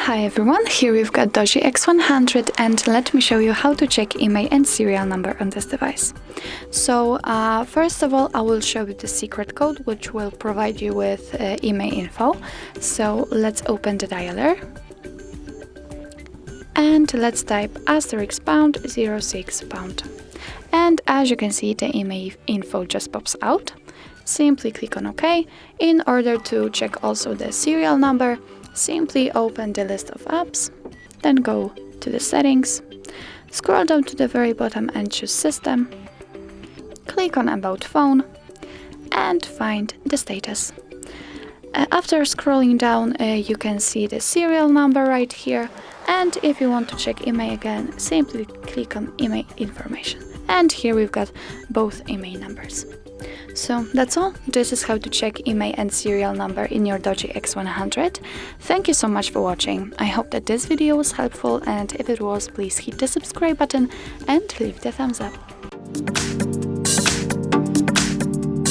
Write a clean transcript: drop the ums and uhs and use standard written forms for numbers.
Hi everyone, here we've got DOOGEE X100 and let me show you how to check IMEI and serial number on this device. So first of all, I will show you the secret code which will provide you with IMEI info. So let's open the dialer and let's type *##06#. And as you can see, the IMEI info just pops out. Simply click on OK. In order to check also the serial number, simply open the list of apps, then go to the settings, scroll down to the very bottom and choose System, click on About Phone and find the status. After scrolling down, you can see the serial number right here, and if you want to check IMEI again, simply click on IMEI information. And here we've got both IMEI numbers. So that's all. This is how to check IMEI and serial number in your DOOGEE X100. Thank you so much for watching. I hope that this video was helpful, and if it was, please hit the subscribe button and leave the thumbs up.